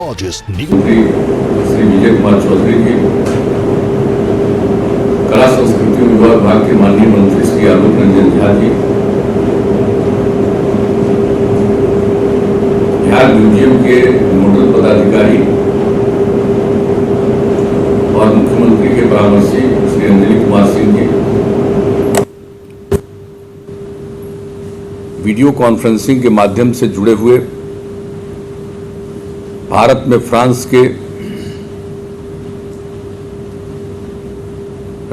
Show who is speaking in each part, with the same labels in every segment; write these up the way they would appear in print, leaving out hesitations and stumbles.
Speaker 1: श्री विजय कुमार चौधरी जी, कला संस्कृति विभाग के माननीय मंत्री श्री आलोक रंजन झा जी, बिहार म्यूजियम के नोडल पदाधिकारी और मुख्यमंत्री के परामर्शी श्री अंजलि कुमार सिंह जी, वीडियो कॉन्फ्रेंसिंग के माध्यम से जुड़े हुए भारत में फ्रांस के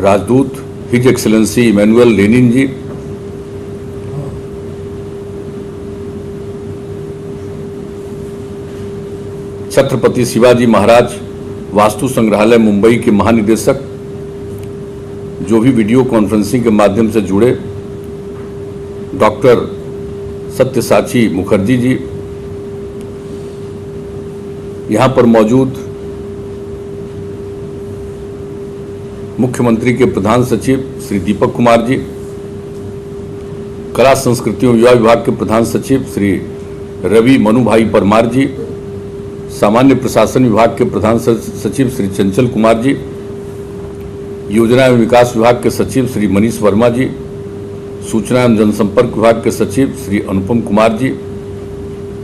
Speaker 1: राजदूत हिज एक्सेलेंसी इमैनुअल लेनिन जी, छत्रपति शिवाजी महाराज वास्तु संग्रहालय मुंबई के महानिदेशक जो भी वीडियो कॉन्फ्रेंसिंग के माध्यम से जुड़े, डॉक्टर सत्यसाची मुखर्जी जी, यहाँ पर मौजूद मुख्यमंत्री के प्रधान सचिव श्री दीपक कुमार जी, कला संस्कृति एवं युवा विभाग के प्रधान सचिव श्री रवि मनु भाई परमार जी, सामान्य प्रशासन विभाग के प्रधान सचिव श्री चंचल कुमार जी, योजना एवं विकास विभाग के सचिव श्री मनीष वर्मा जी, सूचना एवं जनसंपर्क विभाग के सचिव श्री अनुपम कुमार जी,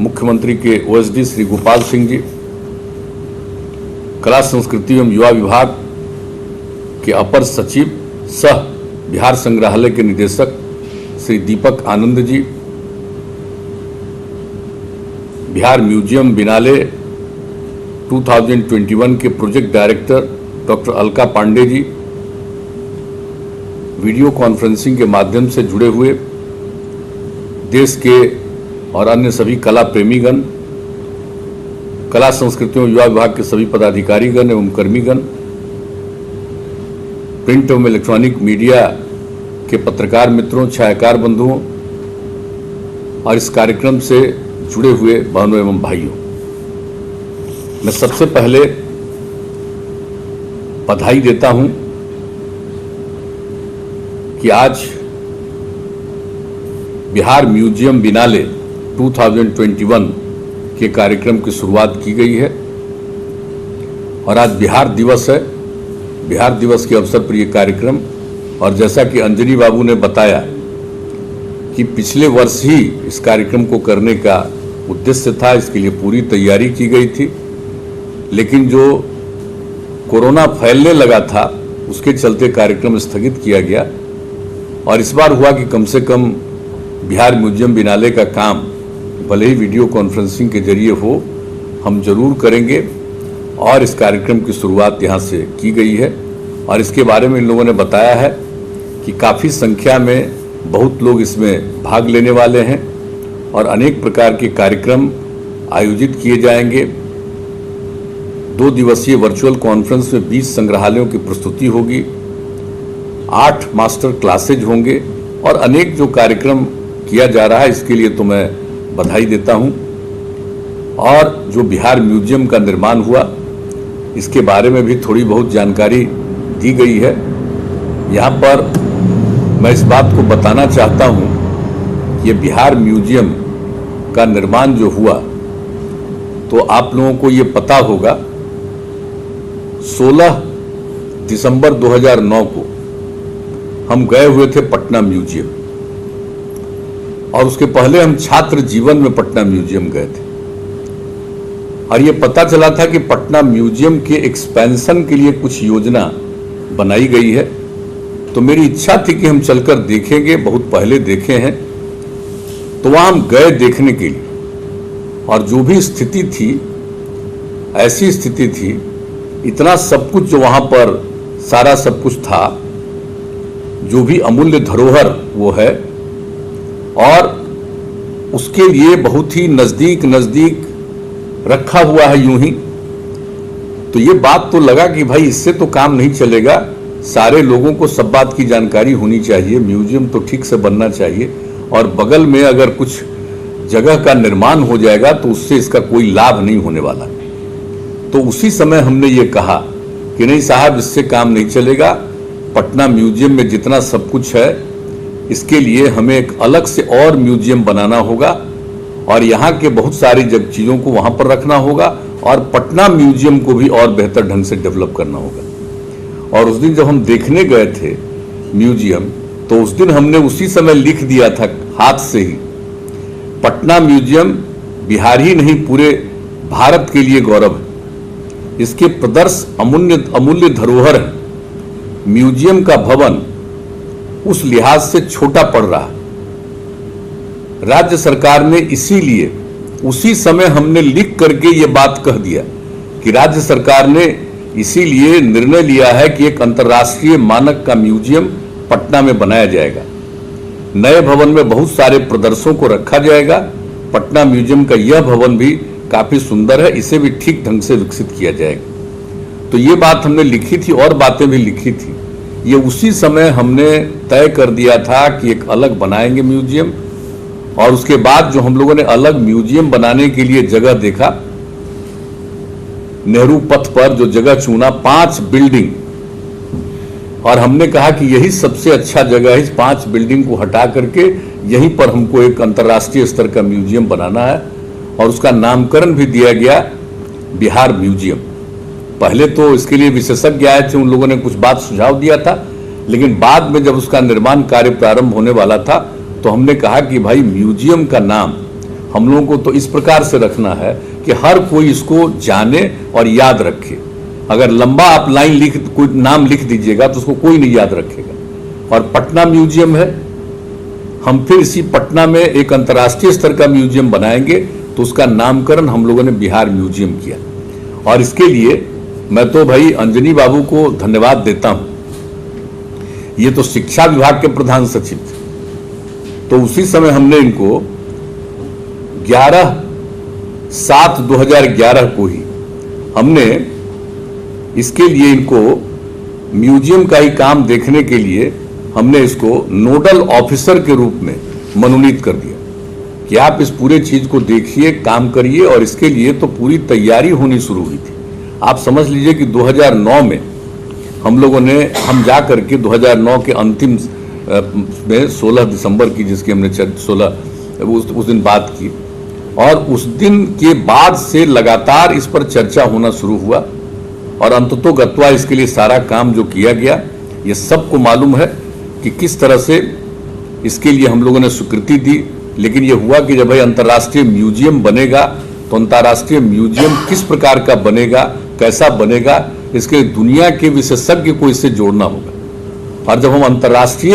Speaker 1: मुख्यमंत्री के ओएसडी श्री गोपाल सिंह जी, कला संस्कृति एवं युवा विभाग के अपर सचिव सह बिहार संग्रहालय के निदेशक श्री दीपक आनंद जी, बिहार म्यूजियम बिनाले 2021 के project director doctor Alka Pandey ji, video conferencing के माध्यम से जुड़े हुए देश के और अन्य सभी कला प्रेमीगण, कला संस्कृति एवं युवा विभाग के सभी पदाधिकारीगण एवं कर्मीगण, प्रिंट एवं इलेक्ट्रॉनिक मीडिया के पत्रकार मित्रों, छायाकार बंधुओं और इस कार्यक्रम से जुड़े हुए बहनों एवं भाइयों, मैं सबसे पहले बधाई देता हूं कि आज बिहार म्यूजियम बिनाले 2021 के कार्यक्रम की शुरुआत की गई है और आज बिहार दिवस है। बिहार दिवस के अवसर पर यह कार्यक्रम, और जैसा कि अंजनी बाबू ने बताया कि पिछले वर्ष ही इस कार्यक्रम को करने का उद्देश्य था, इसके लिए पूरी तैयारी की गई थी, लेकिन जो कोरोना फैलने लगा था उसके चलते कार्यक्रम स्थगित किया गया। और इस बार हुआ कि कम से कम बिहार म्यूजियम बिनाले का काम भले ही वीडियो कॉन्फ्रेंसिंग के जरिए हो, हम जरूर करेंगे और इस कार्यक्रम की शुरुआत यहाँ से की गई है। और इसके बारे में इन लोगों ने बताया है कि काफ़ी संख्या में बहुत लोग इसमें भाग लेने वाले हैं और अनेक प्रकार के कार्यक्रम आयोजित किए जाएंगे। 2 दिवसीय वर्चुअल कॉन्फ्रेंस में 20 संग्रहालयों की प्रस्तुति होगी, 8 मास्टर क्लासेज होंगे और अनेक जो कार्यक्रम किया जा रहा है इसके लिए तो मैं बधाई देता हूं। और जो बिहार म्यूजियम का निर्माण हुआ इसके बारे में भी थोड़ी बहुत जानकारी दी गई है। यहाँ पर मैं इस बात को बताना चाहता हूं कि ये बिहार म्यूजियम का निर्माण जो हुआ तो आप लोगों को ये पता होगा 16 दिसंबर 2009 को हम गए हुए थे पटना म्यूजियम, और उसके पहले हम छात्र जीवन में पटना म्यूजियम गए थे और ये पता चला था कि पटना म्यूजियम के एक्सपेंशन के लिए कुछ योजना बनाई गई है। तो मेरी इच्छा थी कि हम चलकर देखेंगे, बहुत पहले देखे हैं, तो वहां हम गए देखने के लिए और जो भी स्थिति थी, ऐसी स्थिति थी, इतना सब कुछ जो वहां पर सारा सब कुछ था, जो भी अमूल्य धरोहर वो है, और उसके लिए बहुत ही नजदीक रखा हुआ है यूं ही। तो ये बात तो लगा कि भाई इससे तो काम नहीं चलेगा, सारे लोगों को सब बात की जानकारी होनी चाहिए, म्यूजियम तो ठीक से बनना चाहिए और बगल में अगर कुछ जगह का निर्माण हो जाएगा तो उससे इसका कोई लाभ नहीं होने वाला। तो उसी समय हमने ये कहा कि नहीं साहब, इससे काम नहीं चलेगा, पटना म्यूजियम में जितना सब कुछ है इसके लिए हमें एक अलग से और म्यूजियम बनाना होगा और यहाँ के बहुत सारी चीज़ों को वहाँ पर रखना होगा और पटना म्यूजियम को भी और बेहतर ढंग से डेवलप करना होगा। और उस दिन जब हम देखने गए थे म्यूजियम, तो उस दिन हमने उसी समय लिख दिया था हाथ से ही, पटना म्यूजियम बिहार ही नहीं पूरे भारत के लिए गौरव है। इसके प्रदर्श अमूल्य धरोहर है। म्यूजियम का भवन उस लिहाज से छोटा पड़ रहा है। राज्य सरकार ने इसीलिए उसी समय हमने लिख करके ये बात कह दिया कि राज्य सरकार ने इसीलिए निर्णय लिया है कि एक अंतर्राष्ट्रीय मानक का म्यूजियम पटना में बनाया जाएगा। नए भवन में बहुत सारे प्रदर्शनों को रखा जाएगा। पटना म्यूजियम का यह भवन भी काफी सुंदर है, इसे भी ठीक ढंग से विकसित किया जाएगा। तो ये बात हमने लिखी थी और बातें भी लिखी थी। ये उसी समय हमने तय कर दिया था कि एक अलग बनाएंगे म्यूजियम। और उसके बाद जो हम लोगों ने अलग म्यूजियम बनाने के लिए जगह देखा, नेहरू पथ पर जो जगह चुना 5 बिल्डिंग, और हमने कहा कि यही सबसे अच्छा जगह है। इस 5 बिल्डिंग को हटा करके यहीं पर हमको एक अंतर्राष्ट्रीय स्तर का म्यूजियम बनाना है। और उसका नामकरण भी दिया गया बिहार म्यूजियम। पहले तो इसके लिए विशेषज्ञ आए थे, उन लोगों ने कुछ बात सुझाव दिया था, लेकिन बाद में जब उसका निर्माण कार्य प्रारंभ होने वाला था तो हमने कहा कि भाई म्यूजियम का नाम हम लोगों को तो इस प्रकार से रखना है कि हर कोई इसको जाने और याद रखे। अगर लंबा आप लाइन कोई नाम लिख दीजिएगा तो उसको कोई नहीं याद रखेगा। और पटना म्यूजियम है, हम फिर इसी पटना में एक अंतर्राष्ट्रीय स्तर का म्यूजियम बनाएंगे, तो उसका नामकरण हम लोगों ने बिहार म्यूजियम किया। और इसके लिए मैं तो भाई अंजनी बाबू को धन्यवाद देता हूं। ये तो शिक्षा विभाग के प्रधान सचिव थे, तो उसी समय हमने इनको 11/7/2011 को ही हमने इसके लिए इनको म्यूजियम का ही काम देखने के लिए हमने इसको नोडल ऑफिसर के रूप में मनोनीत कर दिया कि आप इस पूरे चीज को देखिए, काम करिए। और इसके लिए तो पूरी तैयारी होनी शुरू हुई थी। आप समझ लीजिए कि 2009 में हम जा करके 2009 के अंतिम में 16 दिसंबर की, जिसकी हमने 16 उस दिन बात की, और उस दिन के बाद से लगातार इस पर चर्चा होना शुरू हुआ। और अंततोगत्वा इसके लिए सारा काम जो किया गया, ये सबको मालूम है कि किस तरह से इसके लिए हम लोगों ने स्वीकृति दी। लेकिन ये हुआ कि जब भाई अंतर्राष्ट्रीय म्यूजियम बनेगा तो अंतर्राष्ट्रीय म्यूजियम किस प्रकार का बनेगा, कैसा बनेगा, इसके दुनिया के विशेषज्ञ को इससे जोड़ना होगा। और जब हम अंतर्राष्ट्रीय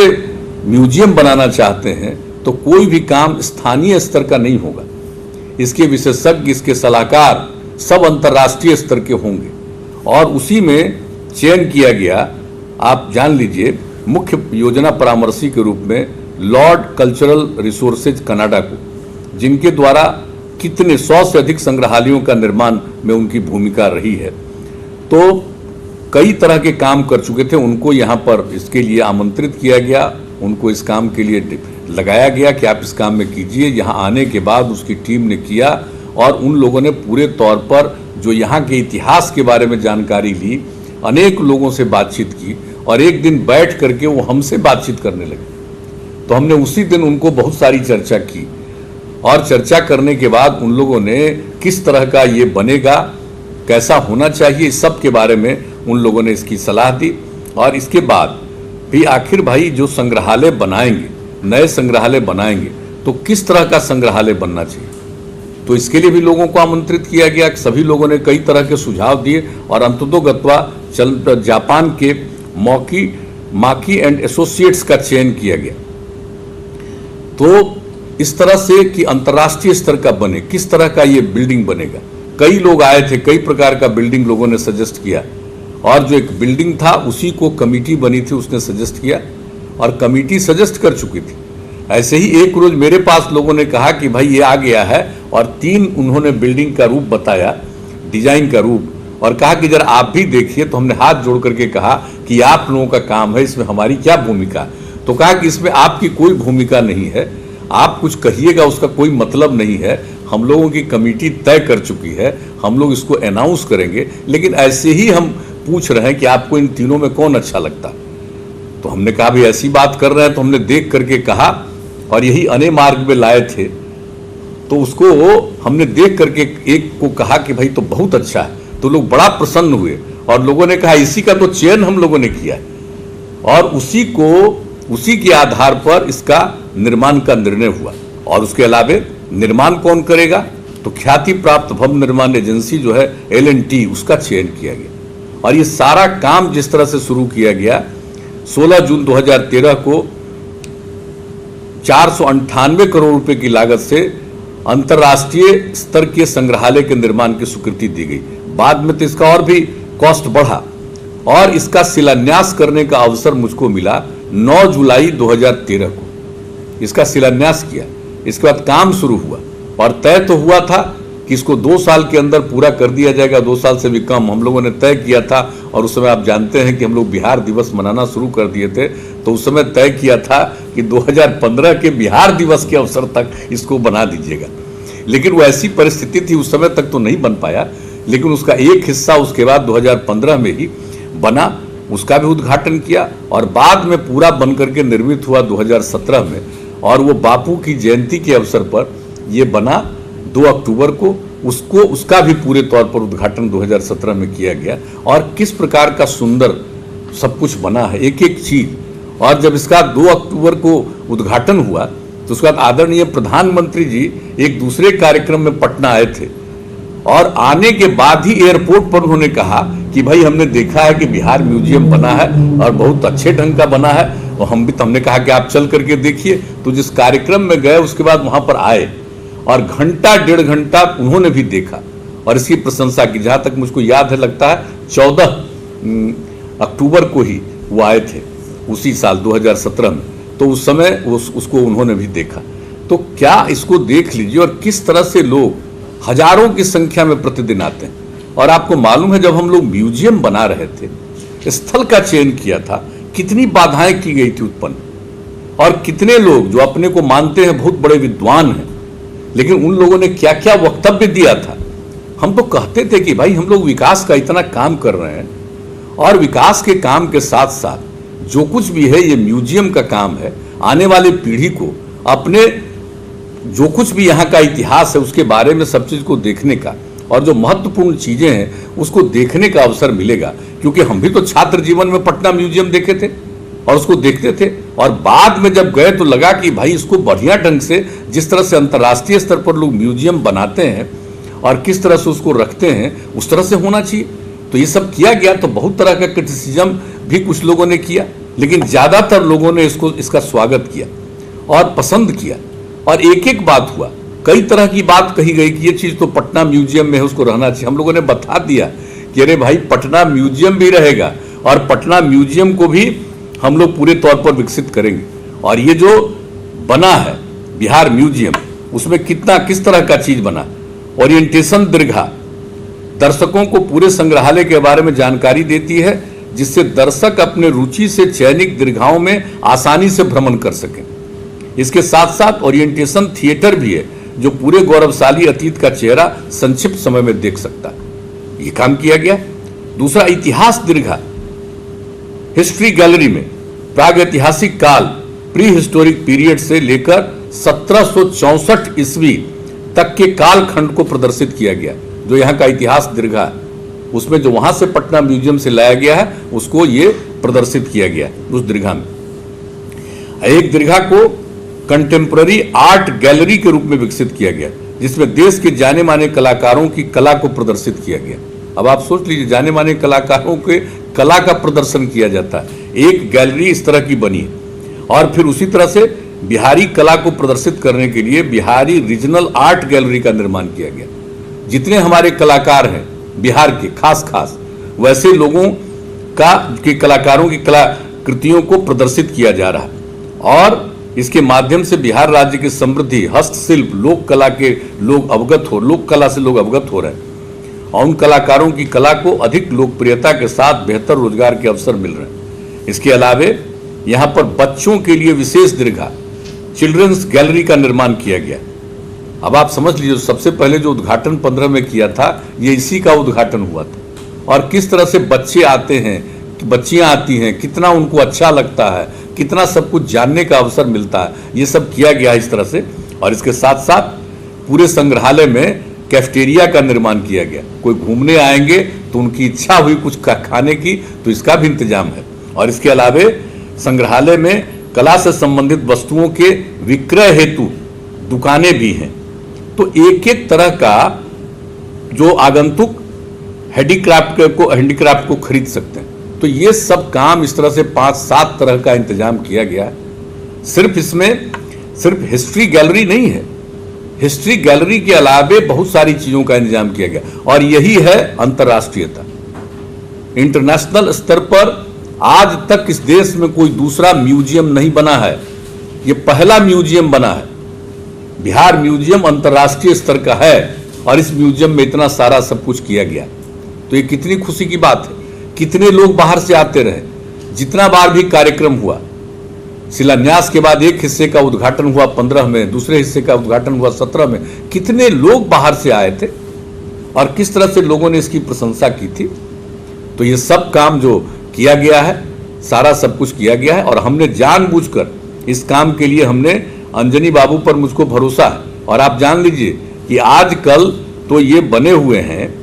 Speaker 1: म्यूजियम बनाना चाहते हैं तो कोई भी काम स्थानीय स्तर का नहीं होगा। इसके विशेषज्ञ, इसके सलाहकार सब अंतर्राष्ट्रीय स्तर के होंगे। और उसी में चयन किया गया, आप जान लीजिए, मुख्य योजना परामर्शी के रूप में लॉर्ड कल्चरल रिसोर्सेज कनाडा को, जिनके द्वारा कितने 100 से अधिक संग्रहालयों का निर्माण में उनकी भूमिका रही है। तो कई तरह के काम कर चुके थे, उनको यहाँ पर इसके लिए आमंत्रित किया गया, उनको इस काम के लिए लगाया गया कि आप इस काम में कीजिए। यहाँ आने के बाद उसकी टीम ने किया और उन लोगों ने पूरे तौर पर जो यहाँ के इतिहास के बारे में जानकारी ली, अनेक लोगों से बातचीत की और एक दिन बैठ करके वो हमसे बातचीत करने लगे। तो हमने उसी दिन उनको बहुत सारी चर्चा की और चर्चा करने के बाद उन लोगों ने किस तरह का ये बनेगा, कैसा होना चाहिए, इस सब के बारे में उन लोगों ने इसकी सलाह दी। और इसके बाद भी आखिर भाई जो संग्रहालय बनाएंगे, नए संग्रहालय बनाएंगे, तो किस तरह का संग्रहालय बनना चाहिए, तो इसके लिए भी लोगों को आमंत्रित किया गया। सभी लोगों ने कई तरह के सुझाव दिए और अंततोगत्वा जापान के माकी एंड एसोसिएट्स का चयन किया गया। तो इस तरह से कि अंतर्राष्ट्रीय स्तर का बने, किस तरह का ये बिल्डिंग बनेगा। कई लोग आए थे, कई प्रकार का बिल्डिंग लोगों ने सजेस्ट किया और जो एक बिल्डिंग था उसी को कमेटी बनी थी, उसने सजेस्ट किया और कमेटी सजेस्ट कर चुकी थी। ऐसे ही एक रोज मेरे पास लोगों ने कहा कि भाई ये आ गया है और 3 उन्होंने बिल्डिंग का रूप बताया, डिजाइन का रूप, और कहा कि जरा आप भी देखिए। तो हमने हाथ जोड़ करके कहा कि आप लोगों का काम है, इसमें हमारी क्या भूमिका। तो कहा कि इसमें आपकी कोई भूमिका नहीं है, आप कुछ कहिएगा उसका कोई मतलब नहीं है, हम लोगों की कमेटी तय कर चुकी है, हम लोग इसको अनाउंस करेंगे। लेकिन ऐसे ही हम पूछ रहे हैं कि आपको इन तीनों में कौन अच्छा लगता। तो हमने कहा भाई ऐसी बात कर रहे हैं, तो हमने देख करके कहा और यही अने मार्ग में लाए थे तो उसको हमने देख करके एक को कहा कि भाई तो बहुत अच्छा है, तो लोग बड़ा प्रसन्न हुए और लोगों ने कहा इसी का तो चयन हम लोगों ने किया है और उसी के आधार पर इसका निर्माण का निर्णय हुआ। और उसके अलावे निर्माण कौन करेगा, तो ख्याति प्राप्त भवन निर्माण एजेंसी जो है L&T, उसका चयन किया गया। और ये सारा काम जिस तरह से शुरू किया गया, 16 जून 2013 को 498 करोड़ रुपए की लागत से अंतर्राष्ट्रीय स्तर के संग्रहालय के निर्माण की स्वीकृति दी गई। बाद में तो इसका और भी कॉस्ट बढ़ा और इसका शिलान्यास करने का अवसर मुझको मिला 9 जुलाई 2013 को। इसका शिलान्यास किया, इसके बाद काम शुरू हुआ और तय तो हुआ था कि इसको 2 साल के अंदर पूरा कर दिया जाएगा, 2 साल से भी कम हम लोगों ने तय किया था। और उस समय आप जानते हैं कि हम लोग बिहार दिवस मनाना शुरू कर दिए थे, तो उस समय तय किया था कि 2015 के बिहार दिवस के अवसर तक इसको बना दीजिएगा। लेकिन वो ऐसी परिस्थिति थी, उस समय तक तो नहीं बन पाया, लेकिन उसका एक हिस्सा उसके बाद 2015 में ही बना, उसका भी उद्घाटन किया और बाद में पूरा बन करके निर्मित हुआ 2017 में। और वो बापू की जयंती के अवसर पर ये बना 2 अक्टूबर को, उसका भी पूरे तौर पर उद्घाटन 2017 में किया गया। और किस प्रकार का सुंदर सब कुछ बना है, एक एक चीज। और जब इसका 2 अक्टूबर को उद्घाटन हुआ तो उसके बाद आदरणीय प्रधानमंत्री जी एक दूसरे कार्यक्रम में पटना आए थे और आने के बाद ही एयरपोर्ट पर उन्होंने कहा कि भाई हमने देखा है कि बिहार म्यूजियम बना है और बहुत अच्छे ढंग का बना है, और हमने कहा कि आप चल करके देखिए। तो जिस कार्यक्रम में गए उसके बाद वहां पर आए और घंटा 1.5 घंटा उन्होंने भी देखा और इसकी प्रशंसा की। जहां तक मुझको याद है, लगता है 14 अक्टूबर को ही वो आए थे उसी साल 2017 में, तो उस समय उसको उन्होंने भी देखा। तो क्या इसको देख लीजिए और किस तरह से लोग हजारों की संख्या में प्रतिदिन आते हैं। और आपको मालूम है, जब हम लोग म्यूजियम बना रहे थे, स्थल का चयन किया था, कितनी बाधाएं की गई थी उत्पन्न, और कितने लोग जो अपने को मानते हैं बहुत बड़े विद्वान हैं, लेकिन उन लोगों ने क्या क्या वक्तव्य दिया था। हम तो कहते थे कि भाई हम लोग विकास का इतना काम कर रहे हैं और विकास के काम के साथ साथ जो कुछ भी है ये म्यूजियम का काम है, आने वाली पीढ़ी को अपने जो कुछ भी यहाँ का इतिहास है उसके बारे में सब चीज को देखने का और जो महत्वपूर्ण चीजें हैं उसको देखने का अवसर मिलेगा। क्योंकि हम भी तो छात्र जीवन में पटना म्यूजियम देखे थे और उसको देखते थे, और बाद में जब गए तो लगा कि भाई इसको बढ़िया ढंग से, जिस तरह से अंतर्राष्ट्रीय स्तर पर लोग म्यूजियम बनाते हैं और किस तरह से उसको रखते हैं, उस तरह से होना चाहिए। तो ये सब किया गया। तो बहुत तरह का क्रिटिसिज्म भी कुछ लोगों ने किया, लेकिन ज्यादातर लोगों ने इसका स्वागत किया और पसंद किया। और एक एक बात हुआ, कई तरह की बात कही गई कि ये चीज तो पटना म्यूजियम में है, उसको रहना चाहिए। हम लोगों ने बता दिया कि अरे भाई पटना म्यूजियम भी रहेगा और पटना म्यूजियम को भी हम लोग पूरे तौर पर विकसित करेंगे। और ये जो बना है बिहार म्यूजियम, उसमें किस तरह का चीज बना, ओरिएंटेशन दीर्घा दर्शकों को पूरे संग्रहालय के बारे में जानकारी देती है, जिससे दर्शक अपने रुचि से चयनित दीर्घाओं में आसानी से भ्रमण कर सकें। इसके साथ साथ ओरिएंटेशन थिएटर भी है, जो पूरे गौरवशाली अतीत का चेहरा संक्षिप्त समय में देख सकता है। ये काम किया गया। दूसरा, इतिहास दीर्घा हिस्ट्री गैलरी में प्राग ऐतिहासिक काल प्री हिस्टोरिक पीरियड से लेकर 1764 ईस्वी तक के कालखंड को प्रदर्शित किया गया। जो यहाँ का इतिहास दीर्घा है, उसमें जो वहां से पटना म्यूजियम से लाया गया है उसको ये प्रदर्शित किया गया उस दीर्घा में। एक दीर्घा को कंटेम्पररी आर्ट गैलरी के रूप में विकसित किया गया, जिसमें देश के जाने माने कलाकारों की कला को प्रदर्शित किया गया। अब आप सोच लीजिए, जाने माने कलाकारों के कला का प्रदर्शन किया जाता है। एक गैलरी इस तरह की बनी है। और फिर उसी तरह से बिहारी कला को प्रदर्शित करने के लिए बिहारी रीजनल आर्ट गैलरी का निर्माण किया गया। जितने हमारे कलाकार हैं बिहार के, खास वैसे लोगों के कलाकारों की कलाकृतियों को प्रदर्शित किया जा रहा है। और इसके माध्यम से बिहार राज्य की समृद्धि, हस्तशिल्प, लोक कला के लोग लोक कला से लोग अवगत हो रहे हैं और उन कलाकारों की कला को अधिक लोकप्रियता के साथ बेहतर रोजगार के अवसर मिल रहे हैं। इसके अलावे यहाँ पर बच्चों के लिए विशेष दीर्घा चिल्ड्रंस गैलरी का निर्माण किया गया। अब आप समझ लीजिए, सबसे पहले जो उद्घाटन 15 में किया था, ये इसी का उद्घाटन हुआ था। और किस तरह से बच्चे आते हैं, बच्चियां आती हैं, कितना उनको अच्छा लगता है, कितना सब कुछ जानने का अवसर मिलता है, ये सब किया गया इस तरह से। और इसके साथ साथ पूरे संग्रहालय में कैफेटेरिया का निर्माण किया गया। कोई घूमने आएंगे तो उनकी इच्छा हुई कुछ खाने की तो इसका भी इंतजाम है। और इसके अलावे संग्रहालय में कला से संबंधित वस्तुओं के विक्रय हेतु दुकानें भी हैं। तो एक एक तरह का जो आगंतुक हैंडीक्राफ्ट को खरीद सकते हैं। तो ये सब काम इस तरह से 5-7 तरह का इंतजाम किया गया है। सिर्फ हिस्ट्री गैलरी नहीं है, हिस्ट्री गैलरी के अलावे बहुत सारी चीजों का इंतजाम किया गया। और यही है अंतर्राष्ट्रीयता। इंटरनेशनल स्तर पर आज तक इस देश में कोई दूसरा म्यूजियम नहीं बना है, ये पहला म्यूजियम बना है। बिहार म्यूजियम अंतर्राष्ट्रीय स्तर का है और इस म्यूजियम में इतना सारा सब कुछ किया गया। तो ये कितनी खुशी की बात है। कितने लोग बाहर से आते रहे, जितना बार भी कार्यक्रम हुआ। शिलान्यास के बाद एक हिस्से का उद्घाटन हुआ 15 में, दूसरे हिस्से का उद्घाटन हुआ 17 में। कितने लोग बाहर से आए थे और किस तरह से लोगों ने इसकी प्रशंसा की थी। तो ये सब काम जो किया गया है, सारा सब कुछ किया गया है। और हमने जानबूझकर इस काम के लिए हमने अंजनी बाबू पर मुझको भरोसा है। और आप जान लीजिए कि आजकल तो ये बने हुए हैं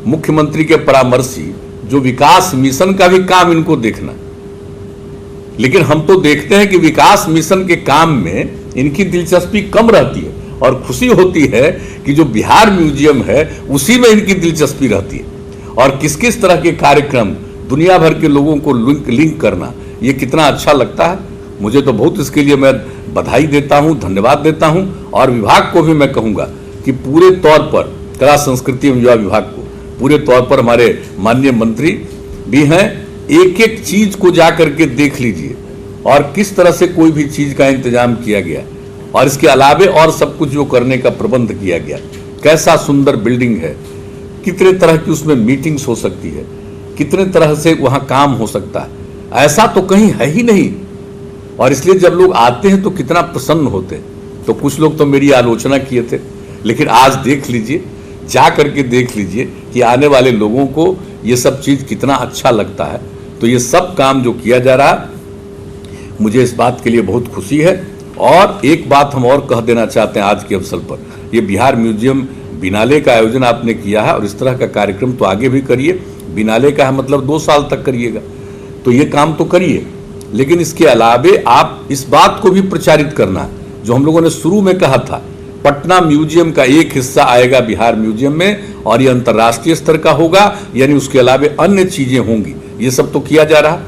Speaker 1: मुख्यमंत्री के परामर्शी, जो विकास मिशन का भी काम इनको देखना। लेकिन हम तो देखते हैं कि विकास मिशन के काम में इनकी दिलचस्पी कम रहती है और खुशी होती है कि जो बिहार म्यूजियम है उसी में इनकी दिलचस्पी रहती है। और किस किस तरह के कार्यक्रम दुनिया भर के लोगों को लिंक करना, ये कितना अच्छा लगता है। मुझे तो बहुत इसके लिए मैं बधाई देता हूं, धन्यवाद देता हूं। और विभाग को भी मैं कहूंगा कि पूरे तौर पर कला संस्कृति एवं युवा विभाग को पूरे तौर पर हमारे माननीय मंत्री भी हैं, एक एक चीज को जाकर के देख लीजिए और किस तरह से कोई भी चीज का इंतजाम किया गया और इसके अलावे और सब कुछ जो करने का प्रबंध किया गया। कैसा सुंदर बिल्डिंग है, कितने तरह की उसमें मीटिंग्स हो सकती है, कितने तरह से वहां काम हो सकता है। ऐसा तो कहीं है ही नहीं। और इसलिए जब लोग आते हैं तो कितना प्रसन्न होते हैं। तो कुछ लोग तो मेरी आलोचना किए थे, लेकिन आज देख लीजिए, जा करके देख लीजिए कि आने वाले लोगों को ये सब चीज कितना अच्छा लगता है। तो ये सब काम जो किया जा रहा है, मुझे इस बात के लिए बहुत खुशी है। और एक बात हम और कह देना चाहते हैं आज के अवसर पर, ये बिहार म्यूजियम बिनाले का आयोजन आपने किया है और इस तरह का कार्यक्रम तो आगे भी करिए। बिनाले का है मतलब 2 साल तक करिएगा, तो ये काम तो करिए। लेकिन इसके अलावे आप इस बात को भी प्रचारित करना जो हम लोगों ने शुरू में कहा था, पटना म्यूजियम का एक हिस्सा आएगा बिहार म्यूजियम में और ये अंतर्राष्ट्रीय स्तर का होगा, यानी उसके अलावे अन्य चीजें होंगी। ये सब तो किया जा रहा।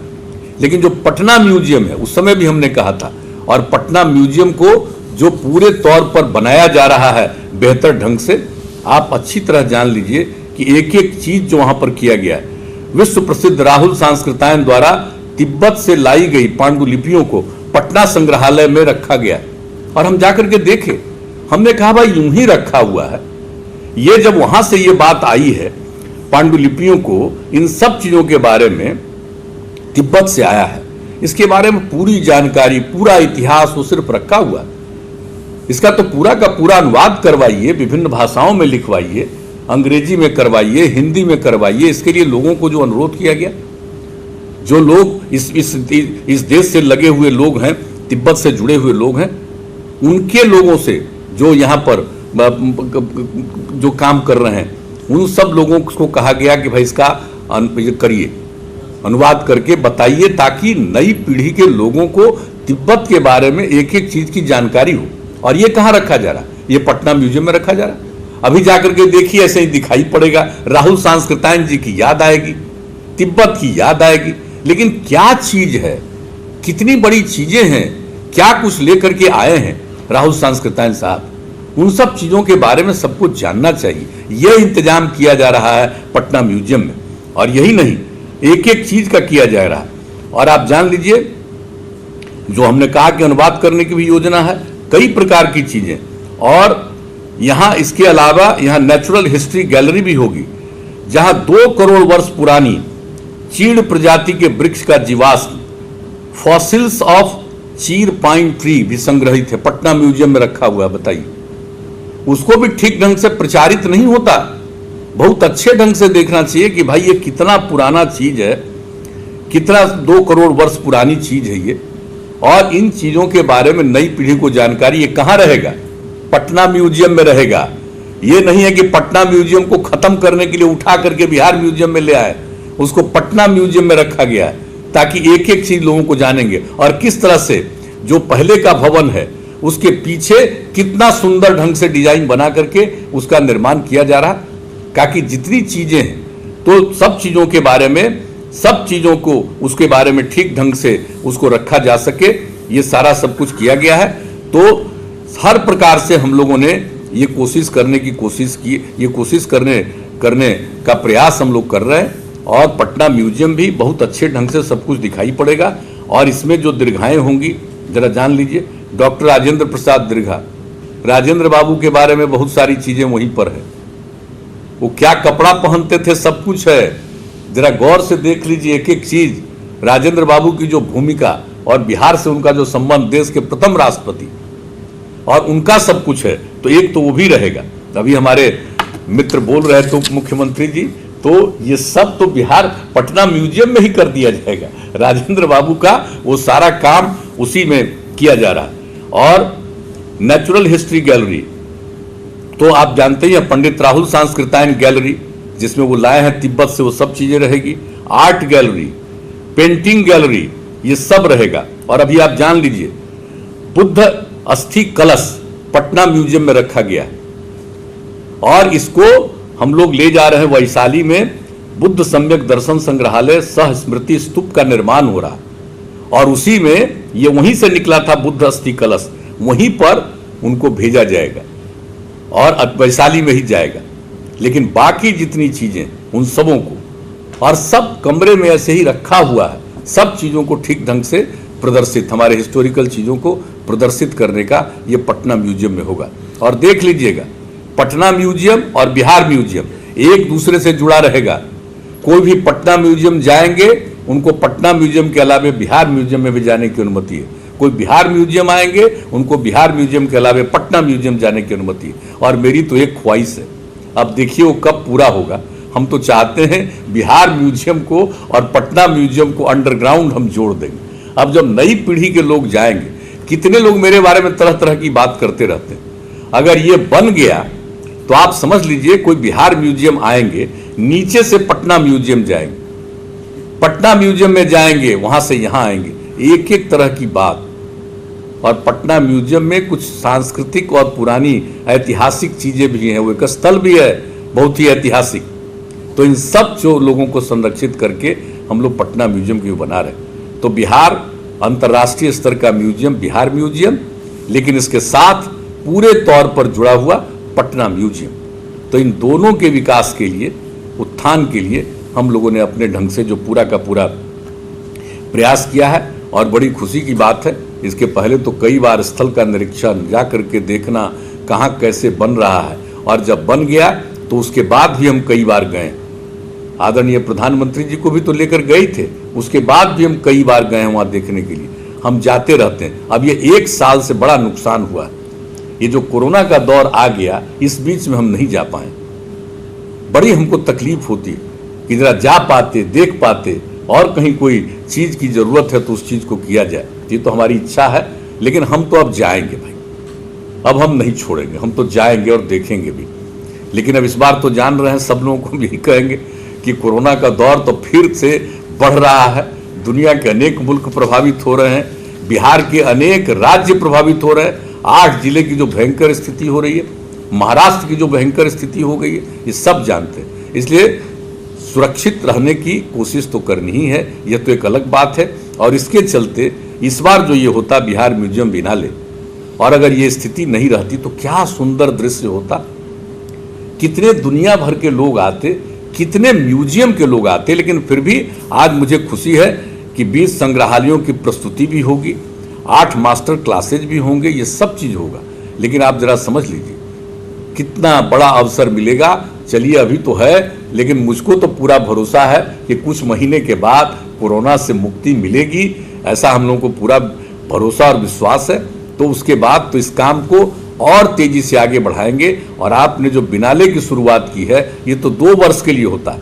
Speaker 1: लेकिन जो पटना म्यूजियम है उस समय भी हमने कहा था, और पटना म्यूजियम को जो पूरे तौर पर बनाया जा रहा है बेहतर ढंग से, आप अच्छी तरह जान लीजिए कि एक एक चीज जो वहां पर किया गया है। विश्व प्रसिद्ध राहुल सांस्कृतायन द्वारा तिब्बत से लाई गई पांडुलिपियों को पटना संग्रहालय में रखा गया और हम जाकर के देखे, हमने कहा भाई यूं ही रखा हुआ है। ये जब वहां से ये बात आई है पांडुलिपियों को, इन सब चीजों के बारे में तिब्बत से आया है, इसके बारे में पूरी जानकारी, पूरा इतिहास वो सिर्फ रखा हुआ है। इसका तो पूरा का पूरा अनुवाद करवाइए, विभिन्न भाषाओं में लिखवाइए, अंग्रेजी में करवाइए, हिंदी में करवाइए। इसके लिए लोगों को जो अनुरोध किया गया, जो लोग इस देश से लगे हुए लोग हैं, तिब्बत से जुड़े हुए लोग हैं, उनके लोगों से जो यहाँ पर जो काम कर रहे हैं, उन सब लोगों को कहा गया कि भाई इसका करिए, अनुवाद करके बताइए, ताकि नई पीढ़ी के लोगों को तिब्बत के बारे में एक एक चीज की जानकारी हो। और ये कहाँ रखा जा रहा है? ये पटना म्यूजियम में रखा जा रहा है। अभी जाकर के देखिए, ऐसे ही दिखाई पड़ेगा, राहुल सांस्कृतायन जी की याद आएगी, तिब्बत की याद आएगी। लेकिन क्या चीज है, कितनी बड़ी चीजें हैं, क्या कुछ लेकर के आए हैं राहुल सांस्कृतायन साहब, उन सब चीजों के बारे में सब कुछ जानना चाहिए। यह इंतजाम किया जा रहा है पटना म्यूजियम में। और यही नहीं, एक एक चीज का किया जा रहा है। और आप जान लीजिए, जो हमने कहा कि अनुवाद करने की भी योजना है, कई प्रकार की चीजें। और यहां इसके अलावा यहां नेचुरल हिस्ट्री गैलरी भी होगी, जहां 2 करोड़ वर्ष पुरानी चीड़ प्रजाति के वृक्ष का जीवाश्म, फॉसिल्स ऑफ चीर पाइन ट्री भी संग्रहित है, पटना म्यूजियम में रखा हुआ है। बताइए, उसको भी ठीक ढंग से प्रचारित नहीं होता। बहुत अच्छे ढंग से देखना चाहिए कि भाई ये कितना पुराना चीज है, कितना 2 करोड़ वर्ष पुरानी चीज है ये। और इन चीजों के बारे में नई पीढ़ी को जानकारी, ये कहाँ रहेगा? पटना म्यूजियम में रहेगा। ये नहीं है कि पटना म्यूजियम को खत्म करने के लिए उठा करके बिहार म्यूजियम में ले आए, उसको पटना म्यूजियम में रखा गया है ताकि एक एक चीज लोगों को जानेंगे। और किस तरह से जो पहले का भवन है उसके पीछे कितना सुंदर ढंग से डिजाइन बना करके उसका निर्माण किया जा रहा, ताकि जितनी चीजें हैं तो सब चीजों के बारे में, सब चीजों को उसके बारे में ठीक ढंग से उसको रखा जा सके। ये सारा सब कुछ किया गया है। तो हर प्रकार से हम लोगों ने ये कोशिश करने की कोशिश की, ये कोशिश करने का प्रयास हम लोग कर रहे हैं। और पटना म्यूजियम भी बहुत अच्छे ढंग से सब कुछ दिखाई पड़ेगा। और इसमें जो दीर्घाएं होंगी जरा जान लीजिए। डॉक्टर राजेंद्र प्रसाद दीर्घा, राजेंद्र बाबू के बारे में बहुत सारी चीजें वहीं पर है। वो क्या कपड़ा पहनते थे सब कुछ है, जरा गौर से देख लीजिए एक एक चीज। राजेंद्र बाबू की जो भूमिका और बिहार से उनका जो संबंध, देश के प्रथम राष्ट्रपति, और उनका सब कुछ है, तो एक तो वो भी रहेगा। अभी हमारे मित्र बोल रहे थे उप मुख्यमंत्री जी, तो ये सब तो बिहार पटना म्यूजियम में ही कर दिया जाएगा। राजेंद्र बाबू का वो सारा काम उसी में किया जा रहा है। और नेचुरल हिस्ट्री गैलरी तो आप जानते ही हैं, पंडित राहुल सांस्कृतायन गैलरी जिसमें वो लाए हैं तिब्बत से, वो सब चीजें रहेगी। आर्ट गैलरी, पेंटिंग गैलरी, ये सब रहेगा। और अभी आप जान लीजिए बुद्ध अस्थि कलश पटना म्यूजियम में रखा गया है और इसको हम लोग ले जा रहे हैं वैशाली में। बुद्ध सम्यक दर्शन संग्रहालय सह स्मृति स्तूप का निर्माण हो रहा है और उसी में ये वहीं से निकला था बुद्ध अस्थि कलश, वहीं पर उनको भेजा जाएगा और वैशाली में ही जाएगा। लेकिन बाकी जितनी चीजें उन सबों को, और सब कमरे में ऐसे ही रखा हुआ है, सब चीजों को ठीक ढंग से प्रदर्शित, हमारे हिस्टोरिकल चीजों को प्रदर्शित करने का ये पटना म्यूजियम में होगा। और देख लीजिएगा पटना म्यूजियम और बिहार म्यूजियम एक दूसरे से जुड़ा रहेगा। कोई भी पटना म्यूजियम जाएंगे उनको पटना म्यूजियम के अलावे बिहार म्यूजियम में भी जाने की अनुमति है। कोई बिहार म्यूजियम आएंगे उनको बिहार म्यूजियम के अलावे पटना म्यूजियम जाने की अनुमति है। और मेरी तो एक ख्वाहिश है, अब देखिए वो कब पूरा होगा। हम तो चाहते हैं बिहार म्यूजियम को और पटना म्यूजियम को अंडरग्राउंड हम जोड़ देंगे। अब जब नई पीढ़ी के लोग जाएंगे, कितने लोग मेरे बारे में तरह तरह की बात करते रहते हैं, अगर ये बन गया तो आप समझ लीजिए कोई बिहार म्यूजियम आएंगे, नीचे से पटना म्यूजियम जाएंगे, पटना म्यूजियम में जाएंगे, वहां से यहां आएंगे, एक एक तरह की बात। और पटना म्यूजियम में कुछ सांस्कृतिक और पुरानी ऐतिहासिक चीजें भी हैं, वो एक स्थल भी है बहुत ही ऐतिहासिक। तो इन सब जो लोगों को संरक्षित करके हम लोग पटना म्यूजियम की बना रहे। तो बिहार अंतर्राष्ट्रीय स्तर का म्यूजियम बिहार म्यूजियम, लेकिन इसके साथ पूरे तौर पर जुड़ा हुआ पटना म्यूजियम। तो इन दोनों के विकास के लिए, उत्थान के लिए हम लोगों ने अपने ढंग से जो पूरा का पूरा प्रयास किया है। और बड़ी खुशी की बात है, इसके पहले तो कई बार स्थल का निरीक्षण जा करके देखना कहाँ कैसे बन रहा है, और जब बन गया तो उसके बाद भी हम कई बार गए। आदरणीय प्रधानमंत्री जी को भी तो लेकर गए थे, उसके बाद भी हम कई बार गए वहाँ देखने के लिए। हम जाते रहते हैं। अब ये एक साल से बड़ा नुकसान हुआ है, ये जो कोरोना का दौर आ गया, इस बीच में हम नहीं जा पाए। बड़ी हमको तकलीफ होती कि जरा जा पाते, देख पाते, और कहीं कोई चीज की जरूरत है तो उस चीज को किया जाए। ये तो हमारी इच्छा है, लेकिन हम तो अब जाएंगे भाई, अब हम नहीं छोड़ेंगे, हम तो जाएंगे और देखेंगे भी। लेकिन अब इस बार तो जान रहे हैं, सब लोगों को भी कहेंगे कि कोरोना का दौर तो फिर से बढ़ रहा है। दुनिया के अनेक मुल्क प्रभावित हो रहे हैं, बिहार के अनेक राज्य प्रभावित हो रहे हैं, 8 जिले की जो भयंकर स्थिति हो रही है, महाराष्ट्र की जो भयंकर स्थिति हो गई है, ये सब जानते हैं। इसलिए सुरक्षित रहने की कोशिश तो करनी ही है, यह तो एक अलग बात है। और इसके चलते इस बार जो ये होता बिहार म्यूजियम बिनाले, और अगर ये स्थिति नहीं रहती तो क्या सुंदर दृश्य होता। कितने दुनिया भर के लोग आते, कितने म्यूजियम के लोग आते। लेकिन फिर भी आज मुझे खुशी है कि 20 संग्रहालयों की प्रस्तुति भी होगी, 8 मास्टर क्लासेज भी होंगे, ये सब चीज होगा। लेकिन आप जरा समझ लीजिए कितना बड़ा अवसर मिलेगा। चलिए अभी तो है, लेकिन मुझको तो पूरा भरोसा है कि कुछ महीने के बाद कोरोना से मुक्ति मिलेगी, ऐसा हम लोगों को पूरा भरोसा और विश्वास है। तो उसके बाद तो इस काम को और तेजी से आगे बढ़ाएंगे। और आपने जो बिनाले की शुरुआत की है, ये तो 2 वर्ष के लिए होता है,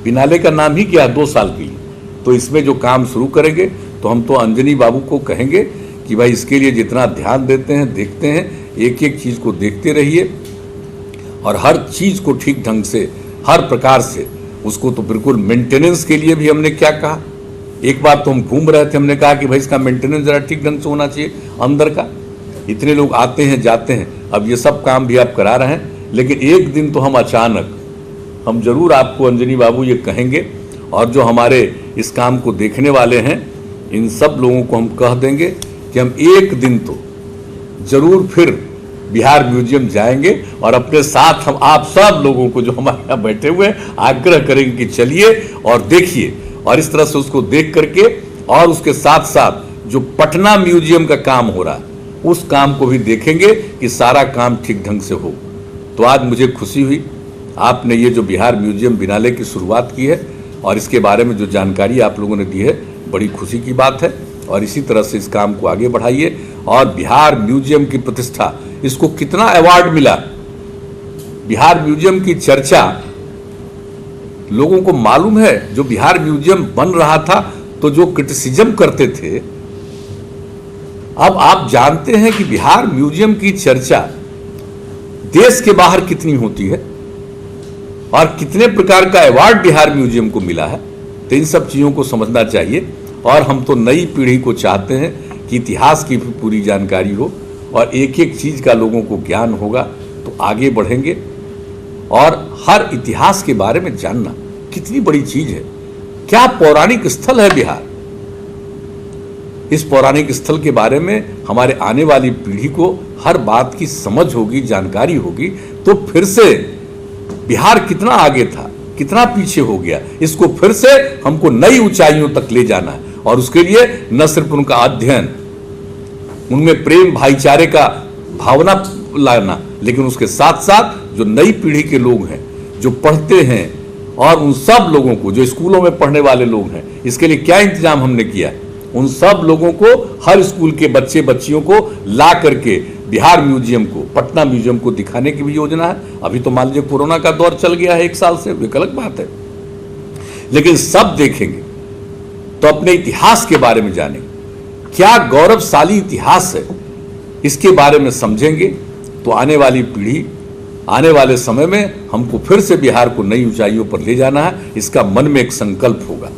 Speaker 1: बिनाले का नाम ही क्या है, 2 साल के लिए। तो इसमें जो काम शुरू करेंगे तो हम तो अंजनी बाबू को कहेंगे कि भाई इसके लिए जितना ध्यान देते हैं, देखते हैं, एक एक चीज को देखते रहिए और हर चीज को ठीक ढंग से, हर प्रकार से उसको, तो बिल्कुल मेंटेनेंस के लिए भी हमने क्या कहा, एक बार तो हम घूम रहे थे, हमने कहा कि भाई इसका मेंटेनेंस जरा ठीक ढंग से होना चाहिए अंदर का। इतने लोग आते हैं जाते हैं, अब ये सब काम भी आप करा रहे हैं, लेकिन एक दिन तो हम अचानक, हम जरूर आपको अंजनी बाबू ये कहेंगे, और जो हमारे इस काम को देखने वाले हैं इन सब लोगों को हम कह देंगे कि हम एक दिन तो जरूर फिर बिहार म्यूजियम जाएंगे और अपने साथ हम आप सब लोगों को जो हमारे यहाँ बैठे हुए हैं आग्रह करेंगे कि चलिए और देखिए, और इस तरह से उसको देख करके, और उसके साथ साथ जो पटना म्यूजियम का काम हो रहा है उस काम को भी देखेंगे कि सारा काम ठीक ढंग से हो। तो आज मुझे खुशी हुई, आपने ये जो बिहार म्यूजियम बिनाले की शुरुआत की है और इसके बारे में जो जानकारी आप लोगों ने दी है, बड़ी खुशी की बात है। और इसी तरह से इस काम को आगे बढ़ाइए। और बिहार म्यूजियम की प्रतिष्ठा, इसको कितना अवार्ड मिला, बिहार म्यूजियम की चर्चा लोगों को मालूम है। जो बिहार म्यूजियम बन रहा था तो जो क्रिटिसिज्म करते थे, अब आप जानते हैं कि बिहार म्यूजियम की चर्चा देश के बाहर कितनी होती है और कितने प्रकार का अवार्ड बिहार म्यूजियम को मिला है। तो इन सब चीजों को समझना चाहिए। और हम तो नई पीढ़ी को चाहते हैं कि इतिहास की पूरी जानकारी हो और एक एक चीज का लोगों को ज्ञान होगा तो आगे बढ़ेंगे। और हर इतिहास के बारे में जानना कितनी बड़ी चीज है। क्या पौराणिक स्थल है बिहार, इस पौराणिक स्थल के बारे में हमारे आने वाली पीढ़ी को हर बात की समझ होगी, जानकारी होगी, तो फिर से बिहार कितना आगे था, कितना पीछे हो गया, इसको फिर से हमको नई ऊंचाइयों तक ले जाना है। और उसके लिए न सिर्फ उनका अध्ययन, उनमें प्रेम भाईचारे का भावना लाना, लेकिन उसके साथ साथ जो नई पीढ़ी के लोग हैं जो पढ़ते हैं, और उन सब लोगों को जो स्कूलों में पढ़ने वाले लोग हैं, इसके लिए क्या इंतजाम हमने किया, उन सब लोगों को, हर स्कूल के बच्चे बच्चियों को ला करके बिहार म्यूजियम को, पटना म्यूजियम को दिखाने की भी योजना है। अभी तो मान लीजिए कोरोना का दौर चल गया है 1 साल से, वो अलग बात है, लेकिन सब देखेंगे तो अपने इतिहास के बारे में जानेंगे, क्या गौरवशाली इतिहास है, इसके बारे में समझेंगे। तो आने वाली पीढ़ी, आने वाले समय में हमको फिर से बिहार को नई ऊंचाइयों पर ले जाना है, इसका मन में एक संकल्प होगा।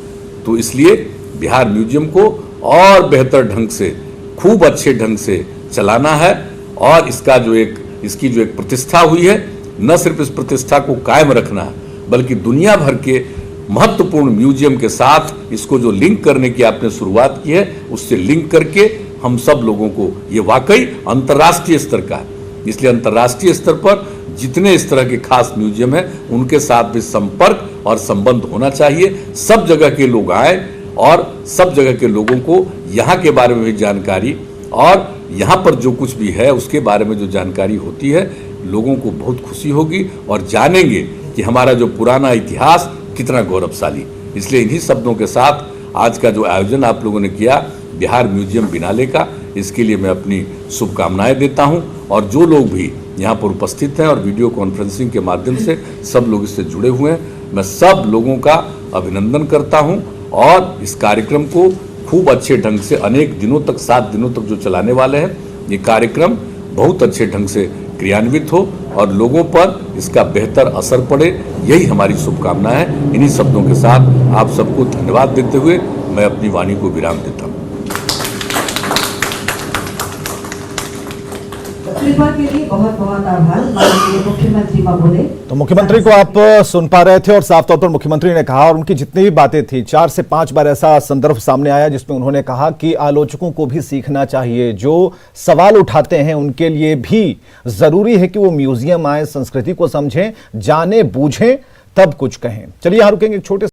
Speaker 1: तो इसलिए बिहार म्यूजियम को और बेहतर ढंग से, खूब अच्छे ढंग से चलाना है। और इसका जो इसकी जो एक प्रतिष्ठा हुई है, न सिर्फ इस प्रतिष्ठा को कायम रखना है, बल्कि दुनिया भर के महत्वपूर्ण म्यूजियम के साथ इसको जो लिंक करने की आपने शुरुआत की है, उससे लिंक करके हम सब लोगों को, ये वाकई अंतर्राष्ट्रीय स्तर का है, इसलिए अंतर्राष्ट्रीय स्तर पर जितने इस तरह के खास म्यूजियम हैं उनके साथ भी संपर्क और संबंध होना चाहिए। सब जगह के लोग आए और सब जगह के लोगों को यहाँ के बारे में भी जानकारी, और यहाँ पर जो कुछ भी है उसके बारे में जो जानकारी होती है, लोगों को बहुत खुशी होगी और जानेंगे कि हमारा जो पुराना इतिहास कितना गौरवशाली। इसलिए इन्हीं शब्दों के साथ आज का जो आयोजन आप लोगों ने किया बिहार म्यूजियम बिनाले का, इसके लिए मैं अपनी शुभकामनाएं देता हूं। और जो लोग भी यहाँ पर उपस्थित हैं और वीडियो कॉन्फ्रेंसिंग के माध्यम से सब लोग इससे जुड़े हुए हैं, मैं सब लोगों का अभिनंदन करता हूं। और इस कार्यक्रम को खूब अच्छे ढंग से अनेक दिनों तक, 7 दिनों तक जो चलाने वाले हैं, ये कार्यक्रम बहुत अच्छे ढंग से क्रियान्वित हो और लोगों पर इसका बेहतर असर पड़े, यही हमारी शुभकामना है। इन्हीं शब्दों के साथ आप सबको धन्यवाद देते हुए मैं अपनी वाणी को विराम देता हूँ।
Speaker 2: के लिए बहुत बहुत आभार माननीय मुख्यमंत्री महोदय।
Speaker 3: तो मुख्यमंत्री को आप सुन पा रहे थे और साफ तौर पर मुख्यमंत्री ने कहा, और उनकी जितनी भी बातें थी, 4 से 5 बार ऐसा संदर्भ सामने आया जिसमें उन्होंने कहा कि आलोचकों को भी सीखना चाहिए, जो सवाल उठाते हैं उनके लिए भी जरूरी है कि वो म्यूजियम आए, संस्कृति को समझें, जाने बूझें, तब कुछ कहें। चलिए यहां रुकेंगे, एक छोटे